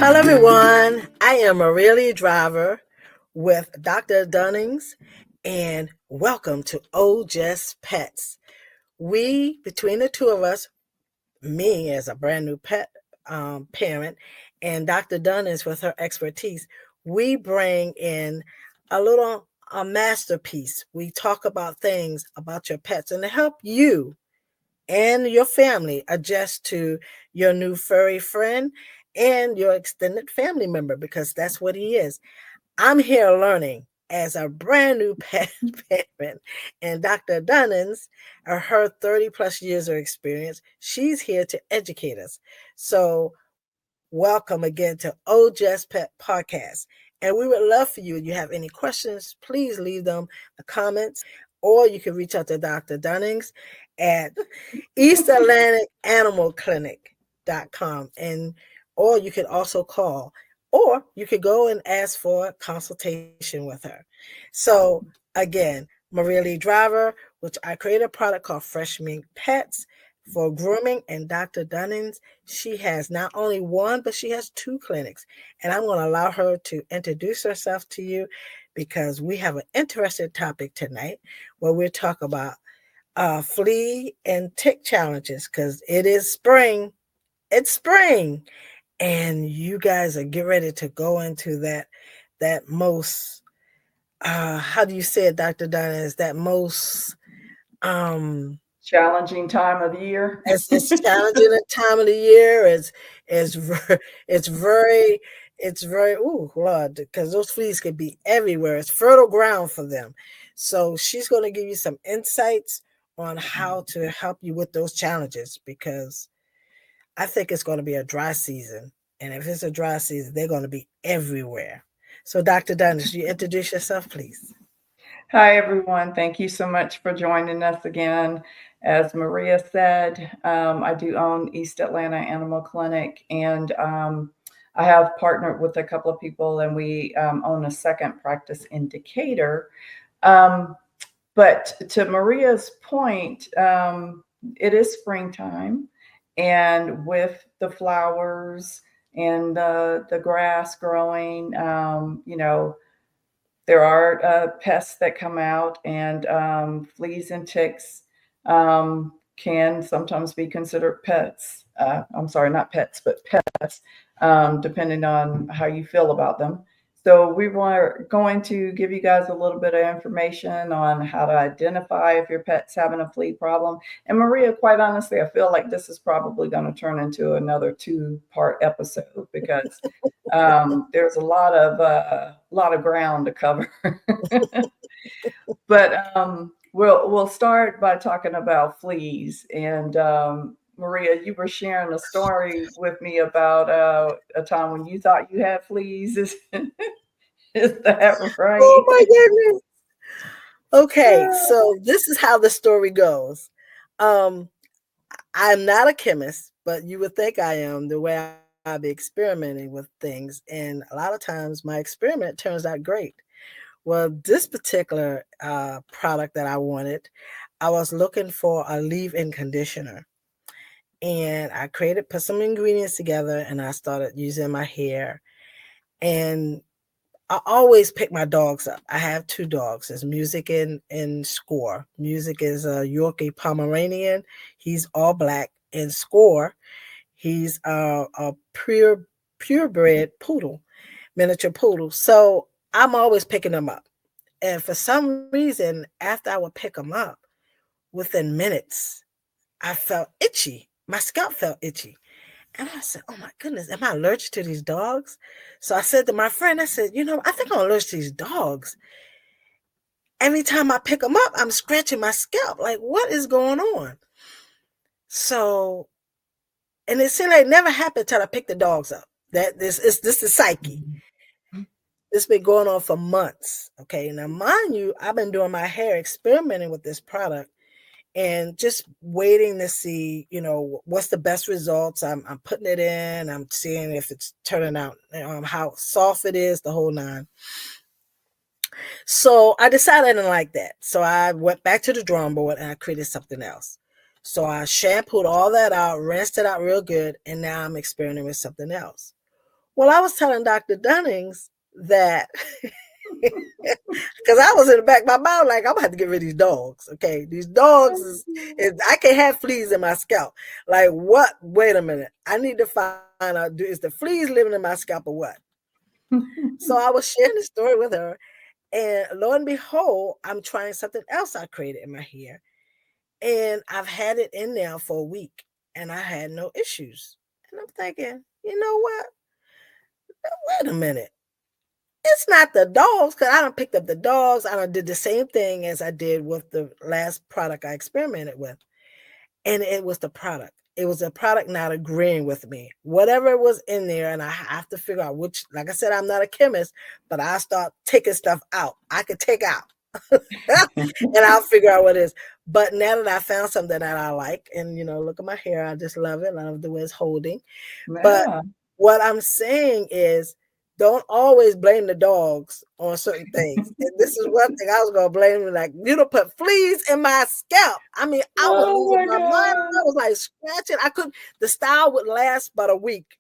Hello, everyone. I am Maria Driver with Dr. Dunnings, and welcome to Oh Just Pets. We, between the two of us, me as a brand new pet parent, and Dr. Dunnings with her expertise, we bring in a masterpiece. We talk about things about your pets and to help you and your family adjust to your new furry friend and your extended family member because that's what he is. I'm here learning as a brand new pet parent, and Dr. Dunnins, her 30 plus years of experience, she's here to educate us. So, welcome again to Oh Just Pet Podcast. And we would love for you, if you have any questions, please leave them in the comments, or you can reach out to Dr. Dunnings at East Atlantic Animal Clinic.com, and or you could also call, or you could go and ask for a consultation with her. So again, Maria Lee Driver, which I created a product called Fresh Mink Pets for grooming, and Dr. Dunnings, she has not only one, but she has two clinics. And I'm going to allow her to introduce herself to you because we have an interesting topic tonight where we're talking about flea and tick challenges because it is spring. It's spring, and you guys are getting ready to go into that most how do you say it, Dr. Donna? Is that most challenging time of the year. it's challenging a time of the year. It's it's very it's very Lord, because those fleas could be everywhere. It's fertile ground for them. So she's going to give you some insights on how to help you with those challenges because I think it's going to be a dry season. And if it's a dry season, they're going to be everywhere. So, Dr. Dunn, you introduce yourself, please? Hi, everyone. Thank you so much for joining us again. As Maria said, I do own East Atlanta Animal Clinic, and I have partnered with a couple of people, and we own a second practice in Decatur. Um, but to Maria's point, it is springtime, and with the flowers and the grass growing, there are pests that come out, and fleas and ticks can sometimes be considered pets. I'm sorry, not pets, but pets, depending on how you feel about them. So we were going to give you guys a little bit of information on how to identify if your pet's having a flea problem. And Maria, quite honestly, I feel like this is probably going to turn into another two-part episode because there's a lot of ground to cover. But we'll start by talking about fleas. And Maria, you were sharing a story with me about a time when you thought you had fleas. Is that Oh right? my goodness. Okay, so this is how the story goes. Um, I'm not a chemist, but you would think I am the way I be experimenting with things. And a lot of times my experiment turns out great. Well, this particular product that I wanted, I was looking for a leave-in conditioner. And I put some ingredients together and I started using my hair. And I always pick my dogs up. I have two dogs. It's Music and Score. Music is a Yorkie Pomeranian. He's all black. And Score, he's a purebred poodle, miniature poodle. So I'm always picking them up. And for some reason, after I would pick them up, within minutes, I felt itchy. My scalp felt itchy. And I said, oh my goodness, am I allergic to these dogs? So I said to my friend, I said, I think I'm allergic to these dogs. Every time I pick them up, I'm scratching my scalp. Like, what is going on? So, and it seemed like it never happened till I picked the dogs up. That this is psyche. It's been going on for months. Okay. Now, mind you, I've been doing my hair, experimenting with this product and just waiting to see, what's the best results. I'm putting it in. I'm seeing if it's turning out, how soft it is, the whole nine. So I decided I didn't like that. So I went back to the drawing board and I created something else. So I shampooed all that out, rinsed it out real good, and now I'm experimenting with something else. Well, I was telling Dr. Dunnings that because I was in the back of my mind, like, I'm gonna have to get rid of these dogs. Okay, these dogs is I can't have fleas in my scalp. Like, what? Wait a minute. I need to find out, is the fleas living in my scalp or what? So I was sharing the story with her, and lo and behold, I'm trying something else I created in my hair, and I've had it in now for a week, and I had no issues. And I'm thinking, you know what? Wait a minute. It's not the dogs, because I done picked up the dogs. I done did the same thing as I did with the last product I experimented with. And it was the product. It was a product not agreeing with me. Whatever was in there, and I have to figure out which, like I said, I'm not a chemist, but I start taking stuff out. I could take out. And I'll figure out what it is. But now that I found something that I like, and look at my hair, I just love it. I love the way it's holding. But Yeah. what I'm saying is, don't always blame the dogs on certain things. And this is one thing I was gonna blame them, like, you don't put fleas in my scalp. I mean, I was Oh losing my my mind. God. I was like scratching. I couldn't, the style would last but a week.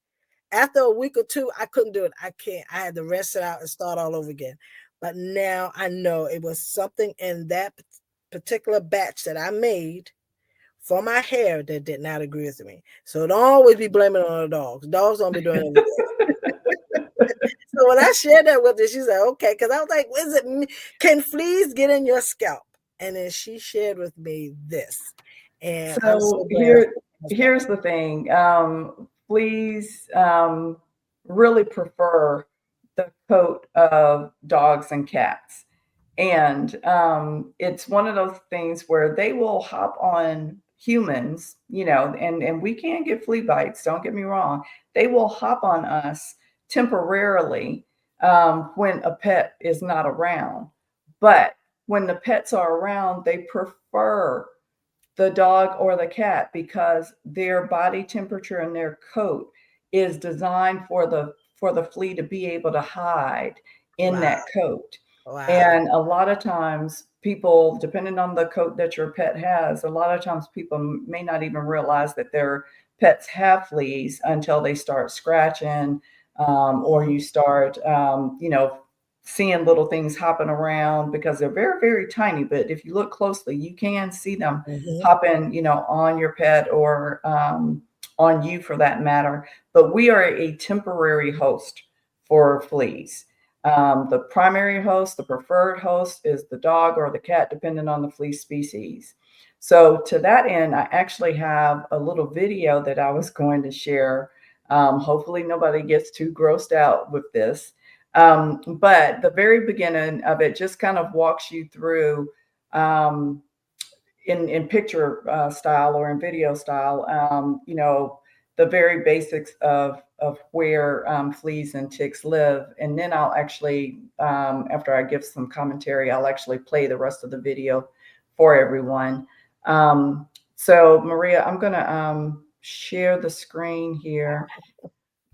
After a week or two, I couldn't do it. I can't. I had to rinse it out and start all over again. But now I know it was something in that particular batch that I made for my hair that did not agree with me. So don't always be blaming it on the dogs. Dogs don't be doing everything. So when I shared that with her, she said, okay, because I was like, is it me? Can fleas get in your scalp? And then she shared with me this. And I'm so So glad I found that. here's the thing. Fleas really prefer the coat of dogs and cats. And it's one of those things where they will hop on humans, and we can get flea bites, don't get me wrong. They will hop on us temporarily when a pet is not around. But when the pets are around, they prefer the dog or the cat because their body temperature and their coat is designed for the flea to be able to hide in Wow. that coat. Wow. And a lot of times people, depending on the coat that your pet has, a lot of times people may not even realize that their pets have fleas until they start scratching, or you start seeing little things hopping around because they're very, very tiny. But if you look closely, you can see them Mm-hmm. hopping, on your pet or on you for that matter. But we are a temporary host for fleas. The primary host, the preferred host, is the dog or the cat, depending on the flea species. So, to that end, I actually have a little video that I was going to share. Hopefully, nobody gets too grossed out with this. But the very beginning of it just kind of walks you through um, in picture style or in video style, the very basics of where fleas and ticks live. And then I'll actually, after I give some commentary, I'll actually play the rest of the video for everyone. So Maria, I'm going to share the screen here.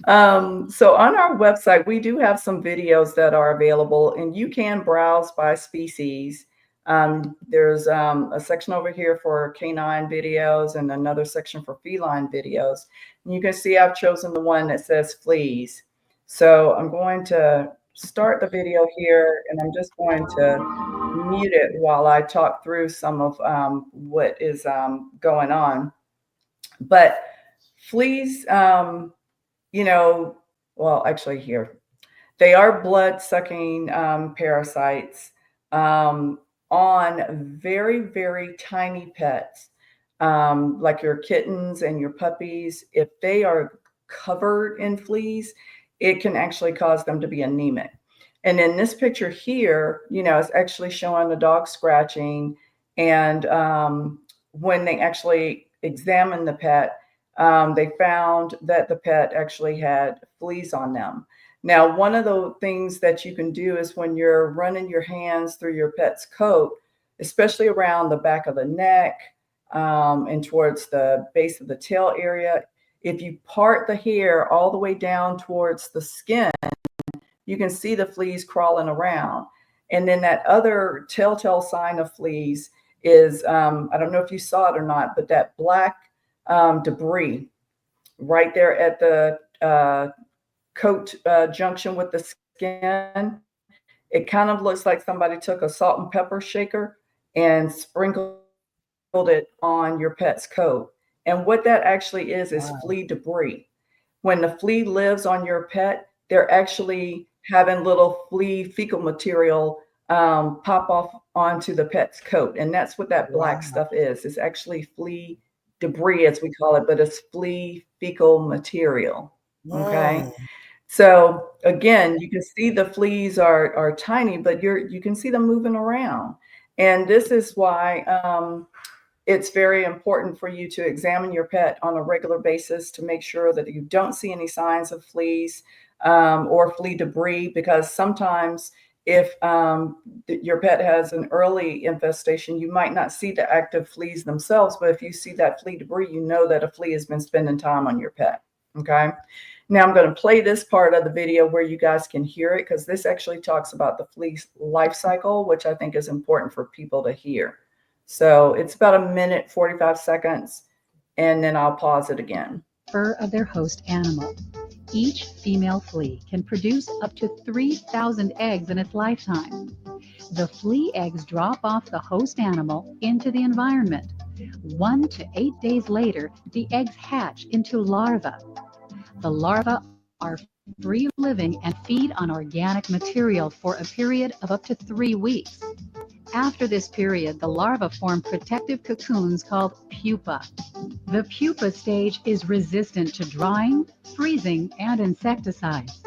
So on our website, we do have some videos that are available, and you can browse by species. There's a section over here for canine videos and another section for feline videos. And you can see I've chosen the one that says fleas. So I'm going to start the video here, and I'm just going to mute it while I talk through some of what is going on. But fleas, you know, well, actually, here they are blood sucking parasites um, on very, very tiny pets, like your kittens and your puppies. If they are covered in fleas, it can actually cause them to be anemic. And in this picture here, it's actually showing the dog scratching. And when they actually examined the pet, they found that the pet actually had fleas on them. Now, one of the things that you can do is when you're running your hands through your pet's coat, especially around the back of the neck and towards the base of the tail area, if you part the hair all the way down towards the skin, you can see the fleas crawling around. And then that other telltale sign of fleas is, I don't know if you saw it or not, but that black debris right there at the coat junction with the skin, it kind of looks like somebody took a salt and pepper shaker and sprinkled it on your pet's coat. And what that actually is flea debris. Wow. When the flea lives on your pet, they're actually having little flea fecal material pop off onto the pet's coat. And that's what that black stuff Wow. is. It's actually flea debris, as we call it, but it's flea fecal material. Okay. Mm. So again, you can see the fleas are tiny, but you can see them moving around. And this is why it's very important for you to examine your pet on a regular basis to make sure that you don't see any signs of fleas or flea debris, because sometimes if your pet has an early infestation, you might not see the active fleas themselves, but if you see that flea debris, you know that a flea has been spending time on your pet. Okay. Now I'm going to play this part of the video where you guys can hear it, because this actually talks about the flea life cycle, which I think is important for people to hear. So it's about a minute, 45 seconds, and then I'll pause it again. Fur of their host animal. Each female flea can produce up to 3,000 eggs in its lifetime. The flea eggs drop off the host animal into the environment. 1 to 8 days later, the eggs hatch into larvae. The larvae are free living and feed on organic material for a period of up to 3 weeks. After this period, the larvae form protective cocoons called pupa. The pupa stage is resistant to drying, freezing, and insecticides.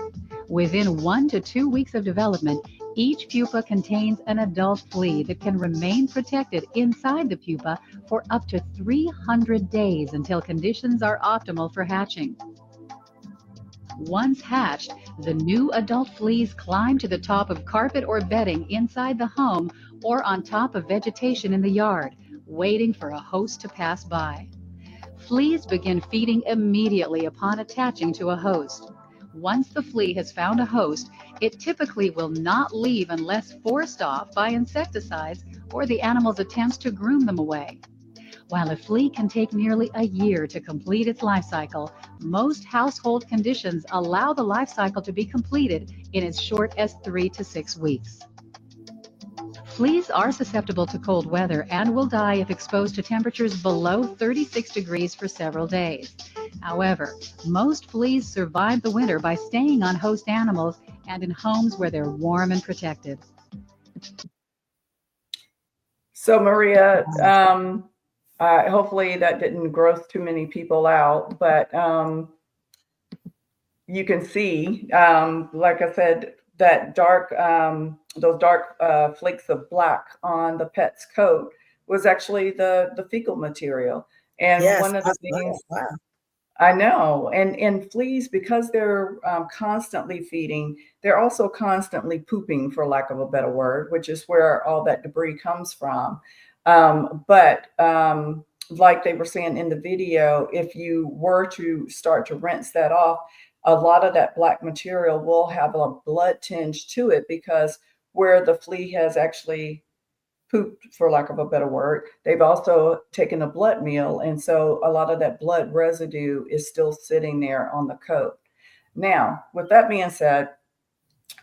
Within 1 to 2 weeks of development, each pupa contains an adult flea that can remain protected inside the pupa for up to 300 days until conditions are optimal for hatching. Once hatched, the new adult fleas climb to the top of carpet or bedding inside the home or on top of vegetation in the yard, waiting for a host to pass by. Fleas begin feeding immediately upon attaching to a host. Once the flea has found a host, it typically will not leave unless forced off by insecticides or the animal's attempts to groom them away. While a flea can take nearly a year to complete its life cycle, most household conditions allow the life cycle to be completed in as short as 3 to 6 weeks. Fleas are susceptible to cold weather and will die if exposed to temperatures below 36 degrees for several days. However, most fleas survive the winter by staying on host animals and in homes where they're warm and protected. So Maria, hopefully that didn't gross too many people out, but you can see, like I said, that dark, those dark flakes of black on the pet's coat was actually the fecal material. And Yes, one of I the saw things it. Wow. I know, and fleas, because they're constantly feeding, they're also constantly pooping, for lack of a better word, which is where all that debris comes from. But like they were saying in the video, if you were to start to rinse that off, a lot of that black material will have a blood tinge to it, because where the flea has actually pooped, for lack of a better word, they've also taken a blood meal. And so a lot of that blood residue is still sitting there on the coat. Now, with that being said,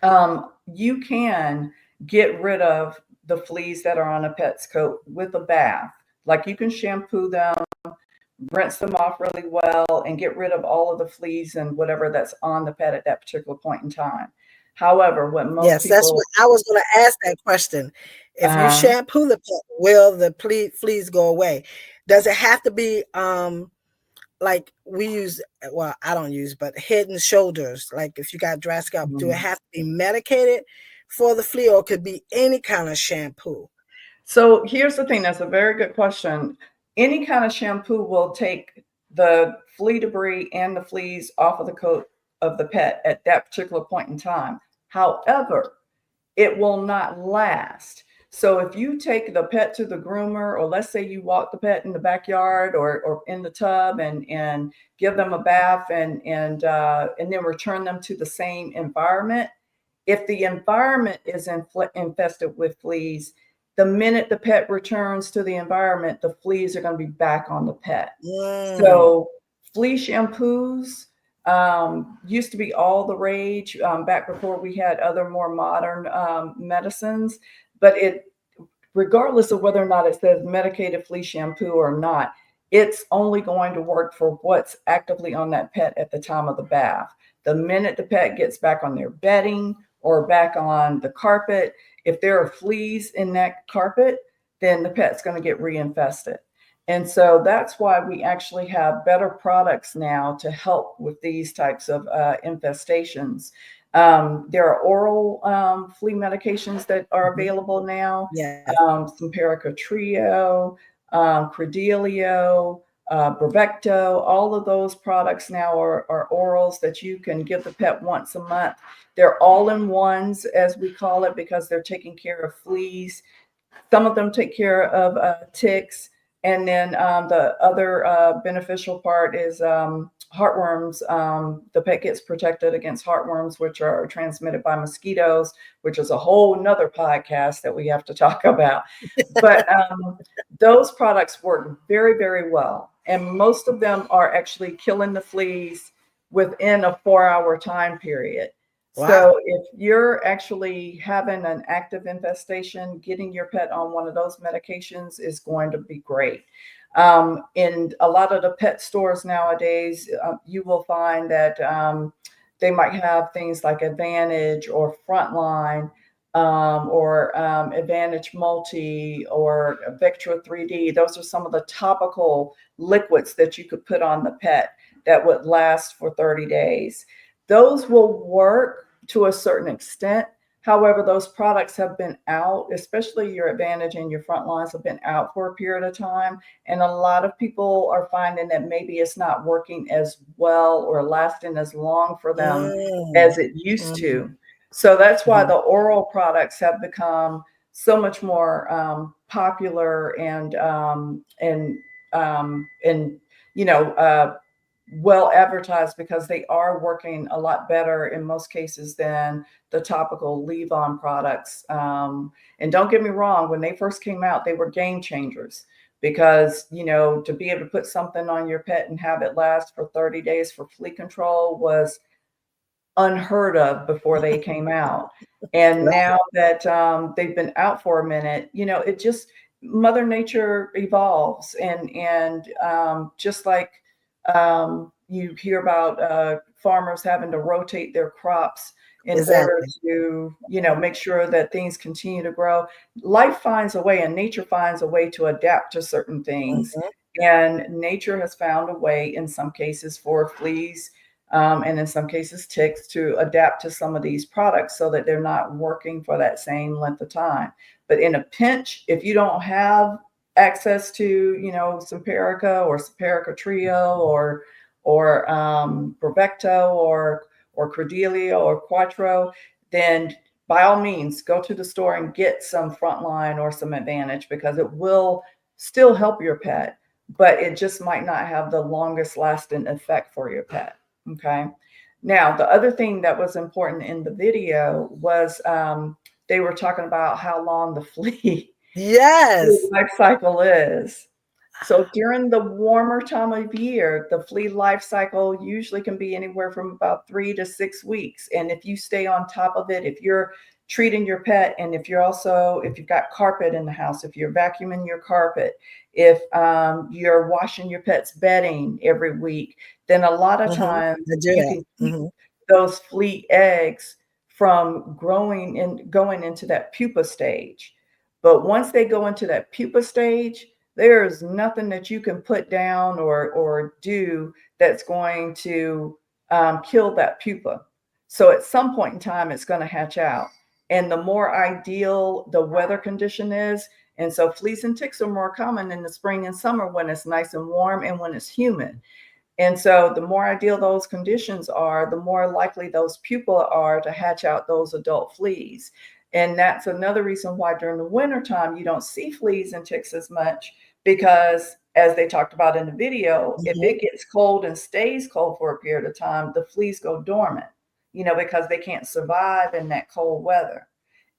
you can get rid of the fleas that are on a pet's coat with a bath. Like, you can shampoo them, rinse them off really well, and get rid of all of the fleas and whatever that's on the pet at that particular point in time. However, what most Yes, that's people, what I was going to ask that question. If you uh, shampoo the pet, will the fleas go away? Does it have to be like we use? Well, I don't use, but Head and Shoulders. Like if you got dry scalp, do it have to be medicated for the flea, or could be any kind of shampoo? so here's the thing, that's a very good question. Any kind of shampoo will take the flea debris and the fleas off of the coat of the pet at that particular point in time. However, it will not last. So if you take the pet to the groomer, or let's say you walk the pet in the backyard or in the tub, and give them a bath, and then return them to the same environment, if the environment is infested with fleas, the minute the pet returns to the environment, the fleas are going to be back on the pet. Mm. So flea shampoos, used to be all the rage back before we had other more modern medicines, but it regardless of whether or not it says medicated flea shampoo or not, it's only going to work for what's actively on that pet at the time of the bath. The minute the pet gets back on their bedding or back on the carpet, if there are fleas in that carpet, then the pet's going to get reinfested. And so that's why we actually have better products now to help with these types of infestations. There are oral flea medications that are Mhm. available now, Yes. Simparica Trio, Credelio, Brevecto. All of those products now are orals that you can give the pet once a month. They're all in ones, as we call it, because they're taking care of fleas. Some of them take care of ticks, and then the other beneficial part is heartworms. The pet gets protected against heartworms, which are transmitted by mosquitoes, which is a whole nother podcast that we have to talk about. But those products work very, very well, and most of them are actually killing the fleas within a 4-hour time period. Wow. So if you're actually having an active infestation, getting your pet on one of those medications is going to be great. In a lot of the pet stores nowadays, you will find that they might have things like Advantage or Frontline, or Advantage Multi or Vectra 3D. Those are some of the topical liquids that you could put on the pet that would last for 30 days. Those will work to a certain extent. However, those products have been out, especially your Advantage and your front lines have been out for a period of time. And a lot of people are finding that maybe it's not working as well or lasting as long for them Mm, as it used to. mhm, So that's why mhm. the oral products have become so much more popular and well advertised, because they are working a lot better in most cases than the topical leave-on products. And don't get me wrong, when they first came out, they were game changers, because to be able to put something on your pet and have it last for 30 days for flea control was unheard of before they came out. And Right. now that they've been out for a minute, it just Mother Nature evolves, and just like you hear about farmers having to rotate their crops in order Exactly. to make sure that things continue to grow. Life finds a way, and nature finds a way to adapt to certain things. Mhm. And nature has found a way, in some cases, for fleas and in some cases ticks, to adapt to some of these products so that they're not working for that same length of time. But in a pinch, if you don't have access to, Simparica or Simparica Trio or Provecto or Cordelia or Quattro, then by all means go to the store and get some Frontline or some Advantage, because it will still help your pet, but it just might not have the longest lasting effect for your pet. Okay. Now, the other thing that was important in the video was they were talking about how long the flea Yes. life cycle is. So during the warmer time of year, the flea life cycle usually can be anywhere from about 3 to 6 weeks. And if you stay on top of it, if you're treating your pet, and if you've got carpet in the house, if you're vacuuming your carpet, if you're washing your pet's bedding every week, then a lot of Mhm. times I do you that. can keep Mhm. those flea eggs from growing and going into that pupa stage. But once they go into that pupa stage, there's nothing that you can put down or do that's going to kill that pupa. So at some point in time, it's going to hatch out. And the more ideal the weather condition is, and so fleas and ticks are more common in the spring and summer when it's nice and warm and when it's humid. And so the more ideal those conditions are, the more likely those pupae are to hatch out those adult fleas. And that's another reason why during the wintertime you don't see fleas and ticks as much, because as they talked about in the video, if Mhm. it gets cold and stays cold for a period of time, the fleas go dormant, because they can't survive in that cold weather.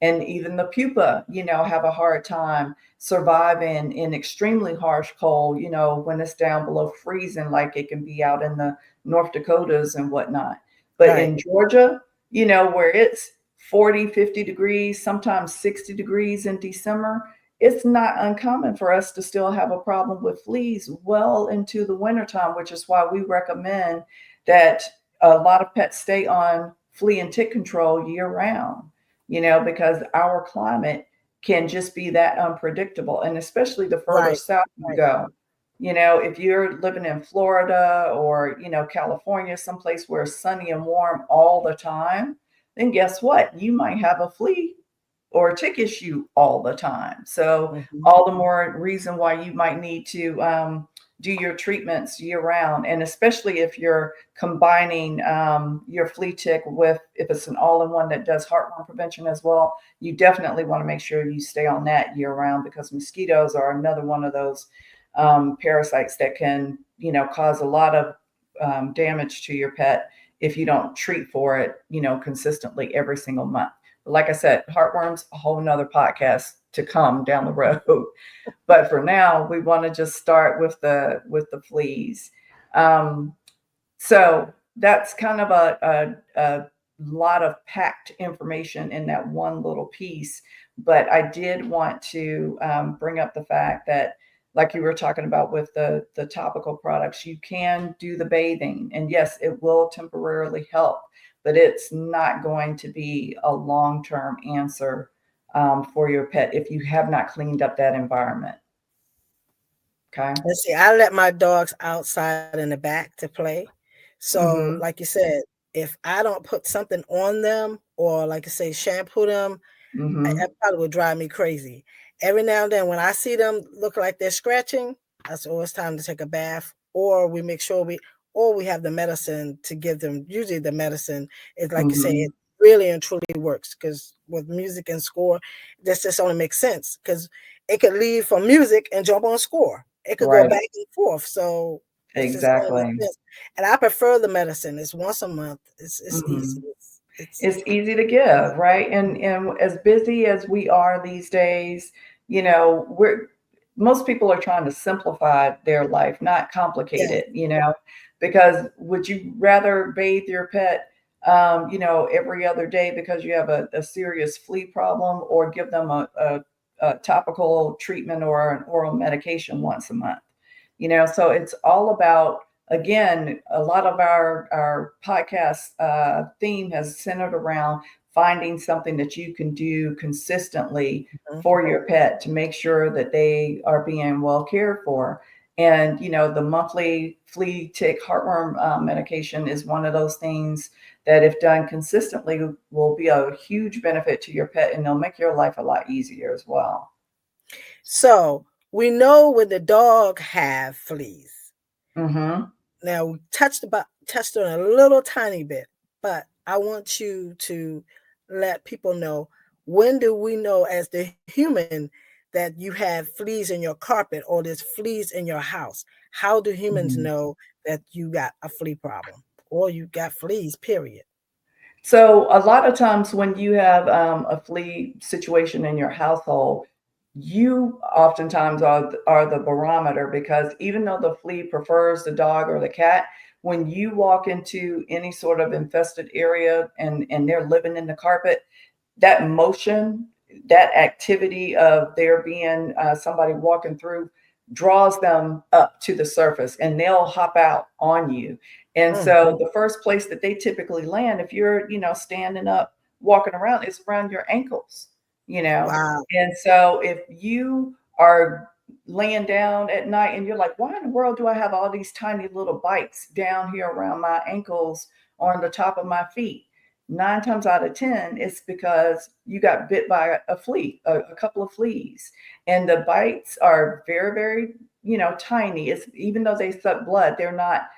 and even the pupa, have a hard time surviving in extremely harsh cold, when it's down below freezing, like it can be out in the North Dakotas and whatnot. But Right. in Georgia, where it's 40, 50 degrees, sometimes 60 degrees in December, it's not uncommon for us to still have a problem with fleas well into the wintertime, which is why we recommend that a lot of pets stay on flea and tick control year round, because our climate can just be that unpredictable. And especially the further Right. south you Right. go, if you're living in Florida or, California, someplace where it's sunny and warm all the time, then guess what? You might have a flea or a tick issue all the time. So Mhm. all the more reason why you might need to do your treatments year round, and especially if you're combining your flea tick with, if it's an all-in-one that does heartworm prevention as well, you definitely want to make sure you stay on that year round, because mosquitoes are another one of those parasites that can, cause a lot of damage to your pet if you don't treat for it, consistently every single month. But like I said, heartworms, a whole nother podcast to come down the road. But for now, we want to just start with the fleas. Um, so that's kind of a lot of packed information in that one little piece. But I did want to bring up the fact that, like you were talking about with the topical products, you can do the bathing. And yes, it will temporarily help, but it's not going to be a long term answer for your pet if you have not cleaned up that environment. Okay. Let's see, I let my dogs outside in the back to play. So, Mm-hmm. like you said, if I don't put something on them or, like you say, shampoo them, Mm-hmm. that probably would drive me crazy. Every now and then when I see them look like they're scratching, I say, "Oh, it's time to take a bath," or we make sure we have the medicine to give them. Usually the medicine is like you say, Mm-hmm. it really and truly works because with music and score, this just only makes sense because it could leave from music and jump on score. It could go Right. back and forth. So it's just only makes Exactly. sense. And I prefer the medicine. It's once a month. It's Mhm. easy. It's It's easy to give, right? And as busy as we are these days, we're most people are trying to simplify their life, not complicate yeah. it, because would you rather bathe your pet every other day because you have a serious flea problem, or give them a topical treatment or an oral medication once a month? So it's all about, again, a lot of our podcast theme has centered around finding something that you can do consistently Mhm. for your pet to make sure that they are being well cared for. And the monthly flea tick heartworm medication is one of those things that, if done consistently, will be a huge benefit to your pet, and they'll make your life a lot easier as well. So we know when the dog have fleas. Mm-hmm. Now we touched on a little tiny bit, but I want you to let people know, when do we know as the human that you have fleas in your carpet or there's fleas in your house? How do humans Mm-hmm. know that you got a flea problem or you got fleas, period? So a lot of times when you have a flea situation in your household, you oftentimes are the barometer, because even though the flea prefers the dog or the cat, when you walk into any sort of infested area and they're living in the carpet, that motion, that activity of there being somebody walking through, draws them up to the surface, and they'll hop out on you. And Mm, so the first place that they typically land, if you're, standing up, walking around, is around your ankles, you know. wow. And so if you are laying down at night and you're like, why in the world do I have all these tiny little bites down here around my ankles or on the top of my feet? 9 times out of 10, it's because you got bit by a flea, a couple of fleas. And the bites are very, very, tiny. It's, even though they suck blood, they're not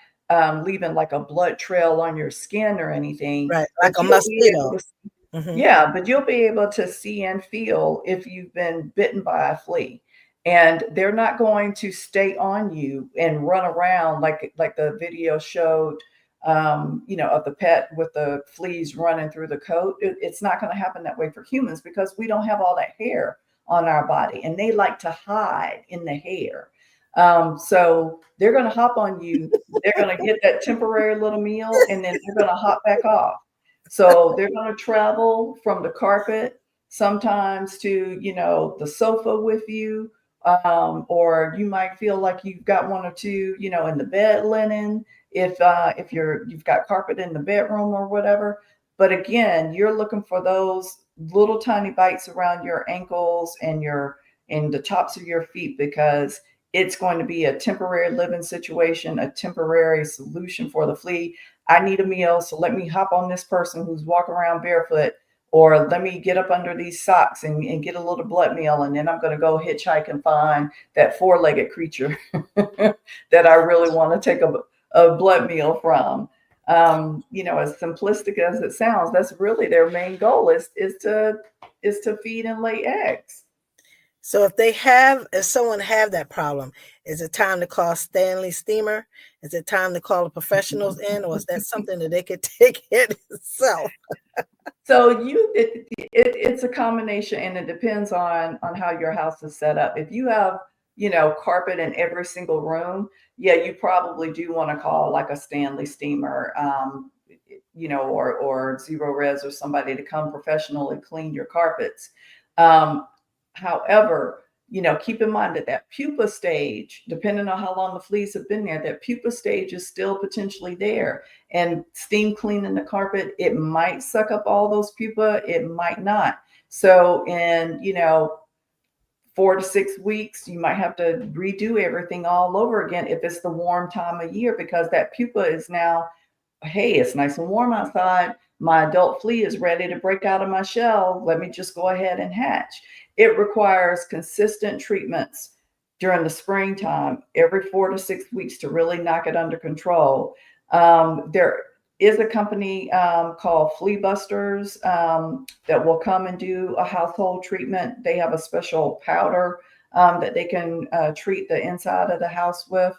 leaving like a blood trail on your skin or anything, Right. but Like a you'll be able mosquito. to, Hmm. yeah, but you'll be able to see and feel if you've been bitten by a flea. And they're not going to stay on you and run around like the video showed of the pet with the fleas running through the coat. It's not going to happen that way for humans because we don't have all that hair on our body, and they like to hide in the hair. So they're going to hop on you. They're going to get that temporary little meal, and then they're going to hop back off. So they're going to travel from the carpet sometimes to, the sofa with you. Or you might feel like you've got one or two, in the bed linen, if you've got carpet in the bedroom or whatever. But again, you're looking for those little tiny bites around your ankles and the tops of your feet, because it's going to be a temporary living situation, a temporary solution for the flea. I need a meal, so let me hop on this person who's walking around barefoot, or let me get up under these socks and get a little blood meal, and then I'm going to go hitchhike and find that four-legged creature that I really want to take a blood meal from. As simplistic as it sounds, that's really their main goal is to feed and lay eggs. So if someone have that problem, is it time to call Stanley Steamer? Is it time to call the professionals in, or is that something that they could take it itself? So it's a combination, and it depends on how your house is set up. If you have, carpet in every single room, yeah, you probably do want to call like a Stanley Steamer, or Zero Res or somebody to come professionally clean your carpets. However, keep in mind that pupa stage, depending on how long the fleas have been there, that pupa stage is still potentially there. And steam cleaning the carpet, it might suck up all those pupa, it might not. So in, 4 to 6 weeks, you might have to redo everything all over again if it's the warm time of year, because that pupa is now, hey, it's nice and warm outside. My adult flea is ready to break out of my shell. Let me just go ahead and hatch. It requires consistent treatments during the springtime, every 4 to 6 weeks, to really knock it under control. There is a company called Flea Busters that will come and do a household treatment. They have a special powder that they can treat the inside of the house with.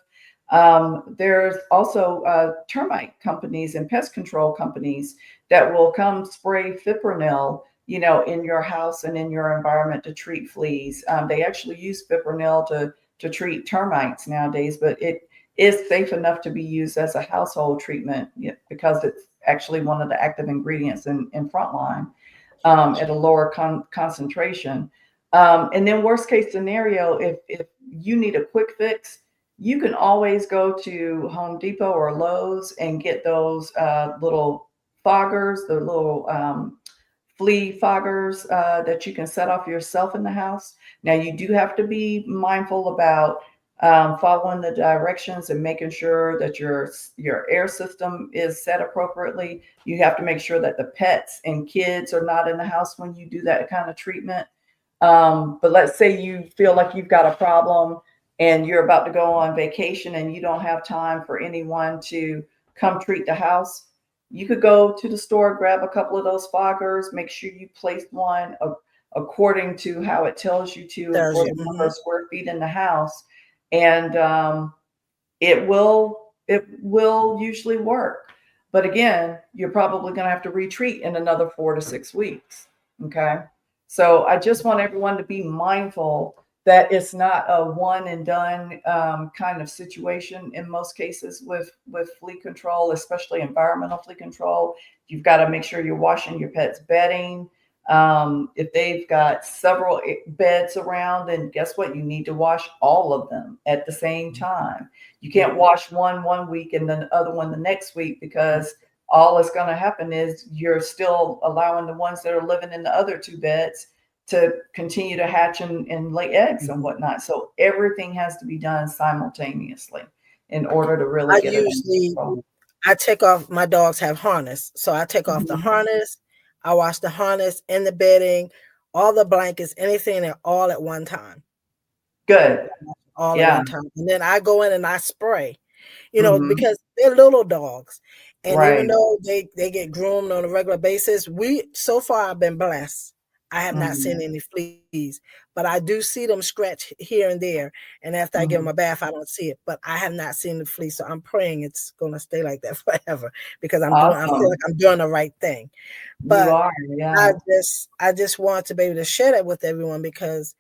There's also termite companies and pest control companies that will come spray fipronil, in your house and in your environment to treat fleas. They actually use fipronil to treat termites nowadays, but it is safe enough to be used as a household treatment, because it's actually one of the active ingredients in Frontline at a lower concentration. And then worst case scenario, if you need a quick fix, you can always go to Home Depot or Lowe's and get those little foggers, the little flea foggers that you can set off yourself in the house. Now, you do have to be mindful about following the directions and making sure that your air system is set appropriately. You have to make sure that the pets and kids are not in the house when you do that kind of treatment. But let's say you feel like you've got a problem and you're about to go on vacation and you don't have time for anyone to come treat the house. You could go to the store, grab a couple of those foggers, make sure you place one according to how it tells you to for the number of square feet in the house. And it will usually work. But again, you're probably going to have to retreat in another 4 to 6 weeks. Okay. So I just want everyone to be mindful that it's not a one and done kind of situation in most cases with flea control, especially environmental flea control. You've got to make sure you're washing your pet's bedding. If they've got several beds around, then guess what? You need to wash all of them at the same time. You can't wash one week and then the other one the next week, because all that's going to happen is you're still allowing the ones that are living in the other 2 beds to continue to hatch and lay eggs and whatnot. So everything has to be done simultaneously in order to really get it. I take off, my dogs have harness. So I take off the harness. I wash the harness and the bedding, all the blankets, anything, all at one time. Good. All at one time. And then I go in and I spray, because they're little dogs. And even though they get groomed on a regular basis, so far I've been blessed. I have not seen Mhm. any fleas, but I do see them scratch here and there. And after I give them Mhm. a bath, I don't see it. But I have not seen the flea, so I'm praying it's going to stay like that forever because I feel like Awesome. I'm doing the right thing. You But are, yeah. I just want to be able to share that with everyone because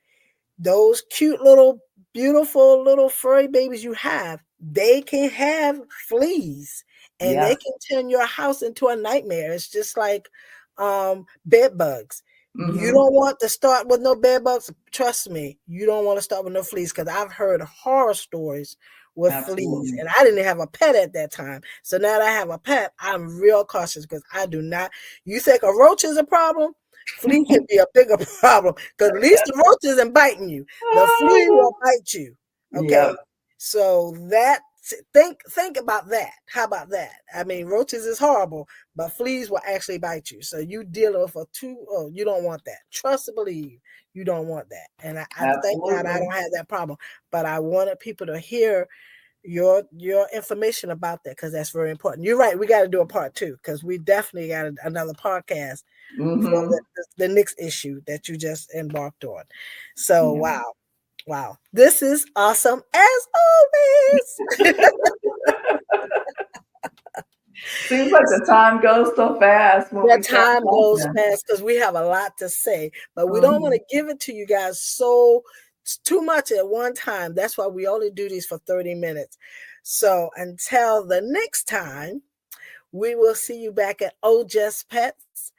those cute little, beautiful little furry babies you have, they can have fleas and they Yes. can turn your house into a nightmare. It's just like bed bugs. You Mhm. don't want to start with no bed bugs. Trust me, you don't want to start with no fleas because I've heard horror stories with fleas, Absolutely. and I didn't have a pet at that time. So now that I have a pet, I'm real cautious because I do not. You think a roach is a problem? Flea can be a bigger problem because at least the roach isn't biting you. The flea will bite you. Okay, Yep. so that think about that. How about that? I mean, roaches is horrible, but fleas will actually bite you. So you dealing with a two. Oh, you don't want that. Trust and believe. You don't want that. And I thank God I Absolutely. don't have that problem. But I wanted people to hear your information about that because that's very important. You're right. We got to do a part two because we definitely got another podcast for Mhm. the next issue that you just embarked on. So Yeah. wow, wow, this is awesome as always. Seems like the time goes so fast when The we start time goes talking. fast because we have a lot to say, but we don't want Mhm. to give it to you guys so too much at one time. That's why we only do these for 30 minutes. So until the next time, we will see you back at Oh Just Pets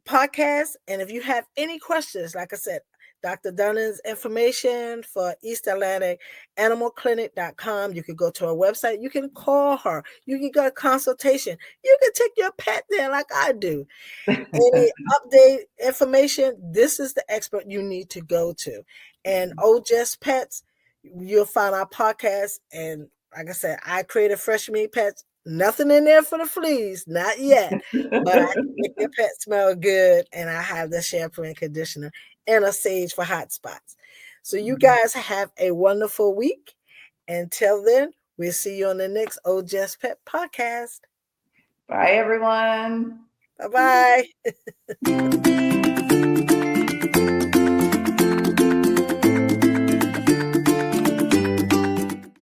podcast. And if you have any questions, like I said, Dr. Dunning's information for East Atlantic animalclinic.com. You can go to her website. You can call her. You can get a consultation. You can take your pet there like I do. Any update information, this is the expert you need to go to. And Oh Just Pets, you'll find our podcast. And like I said, I created Fresh Meat Pets. Nothing in there for the fleas, not yet. But I can make your pet smell good. And I have the shampoo and conditioner and a sage for hot spots. So you guys have a wonderful week. Until then, we'll see you on the next Oh Just Pet podcast. Bye, everyone. Bye bye.